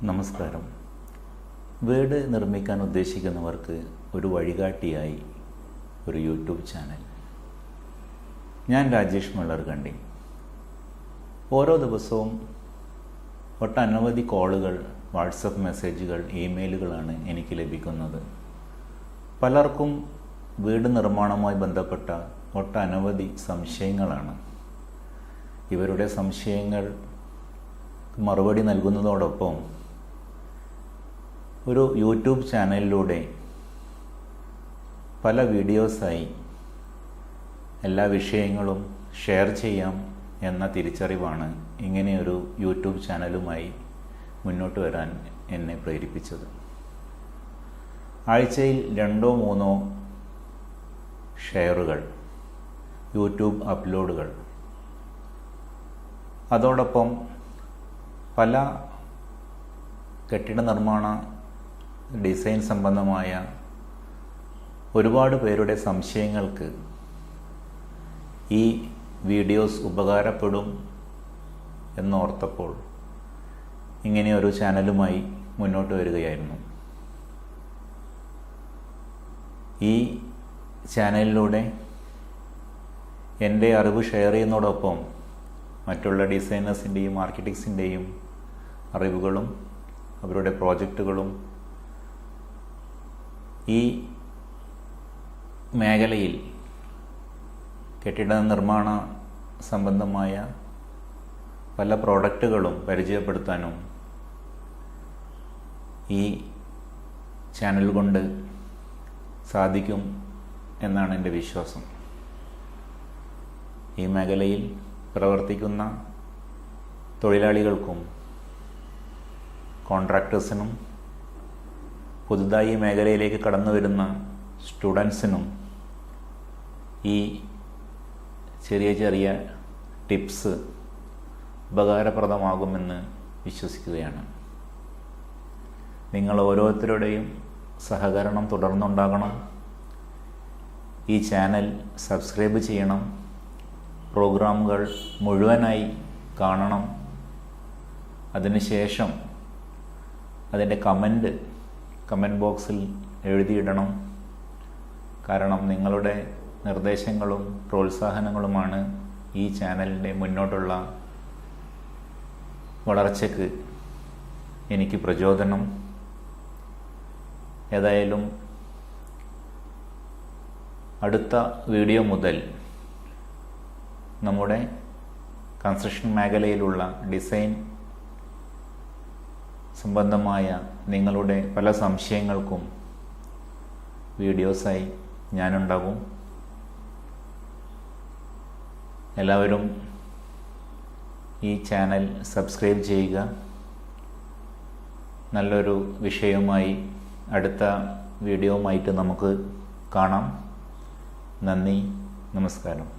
നമസ്കാരം. വീട് നിർമ്മിക്കാൻ ഉദ്ദേശിക്കുന്നവർക്ക് ഒരു വഴികാട്ടിയായി ഒരു യൂട്യൂബ് ചാനൽ. ഞാൻ രാജേഷ് മള്ളർകണ്ടി. ഓരോ ദിവസവും ഒട്ടനവധി കോളുകൾ, വാട്സപ്പ് മെസ്സേജുകൾ, ഇമെയിലുകളാണ് എനിക്ക് ലഭിക്കുന്നത്. പലർക്കും വീട് നിർമ്മാണവുമായി ബന്ധപ്പെട്ട ഒട്ടനവധി സംശയങ്ങളാണ്. ഇവരുടെ സംശയങ്ങൾ മറുപടി നൽകുന്നതോടൊപ്പം ഒരു യൂട്യൂബ് ചാനലിലൂടെ പല വീഡിയോസായി എല്ലാ വിഷയങ്ങളും ഷെയർ ചെയ്യാം എന്ന തിരിച്ചറിവാണ് ഇങ്ങനെയൊരു യൂട്യൂബ് ചാനലുമായി മുന്നോട്ട് വരാൻ എന്നെ പ്രേരിപ്പിച്ചത്. ആഴ്ചയിൽ 2-3 ഷെയറുകൾ, യൂട്യൂബ് അപ്ലോഡുകൾ, അതോടൊപ്പം പല കെട്ടിട നിർമ്മാണ ഡിസൈൻ സംബന്ധമായ ഒരുപാട് പേരുടെ സംശയങ്ങൾക്ക് ഈ വീഡിയോസ് ഉപകാരപ്പെടും എന്നോർത്തപ്പോൾ ഇങ്ങനെയൊരു ചാനലുമായി മുന്നോട്ട് വരികയായിരുന്നു. ഈ ചാനലിലൂടെ എൻ്റെ അറിവ് ഷെയർ ചെയ്യുന്നതോടൊപ്പം മറ്റുള്ള ഡിസൈനേഴ്സിൻ്റെയും ആർക്കിടെക്ട്സിൻ്റെയും അറിവുകളും അവരുടെ പ്രോജക്റ്റുകളും ഈ മേഖലയിൽ കെട്ടിട നിർമ്മാണ സംബന്ധമായ പല പ്രോഡക്റ്റുകളും പരിചയപ്പെടുത്താനും ഈ ചാനൽ കൊണ്ട് സാധിക്കും എന്നാണ് എൻ്റെ വിശ്വാസം. ഈ മേഖലയിൽ പ്രവർത്തിക്കുന്ന തൊഴിലാളികൾക്കും കോൺട്രാക്ടേഴ്സിനും പുതുതായി ഈ മേഖലയിലേക്ക് കടന്നു വരുന്ന സ്റ്റുഡൻസിനും ഈ ചെറിയ ചെറിയ ടിപ്സ് ഉപകാരപ്രദമാകുമെന്ന് വിശ്വസിക്കുകയാണ്. നിങ്ങൾ ഓരോരുത്തരുടെയും സഹകരണം തുടർന്നുണ്ടാകണം. ഈ ചാനൽ സബ്സ്ക്രൈബ് ചെയ്യണം. പ്രോഗ്രാമുകൾ മുഴുവനായി കാണണം. അതിനുശേഷം അതിൻ്റെ കമൻറ്റ് ബോക്സിൽ എഴുതിയിടണം. കാരണം നിങ്ങളുടെ നിർദ്ദേശങ്ങളും പ്രോത്സാഹനങ്ങളുമാണ് ഈ ചാനലിൻ്റെ മുന്നോട്ടുള്ള വളർച്ചയ്ക്ക് എനിക്ക് പ്രചോദനം. ഏതായാലും അടുത്ത വീഡിയോ മുതൽ നമ്മുടെ കൺസ്ട്രക്ഷൻ മേഖലയിലുള്ള ഡിസൈൻ സംബന്ധമായ നിങ്ങളുടെ പല സംശയങ്ങൾക്കും വീഡിയോസായി ഞാനുണ്ടാകും. എല്ലാവരും ഈ ചാനൽ സബ്സ്ക്രൈബ് ചെയ്യുക. നല്ലൊരു വിഷയവുമായി അടുത്ത വീഡിയോയുമായിട്ട് നമുക്ക് കാണാം. നന്ദി, നമസ്കാരം.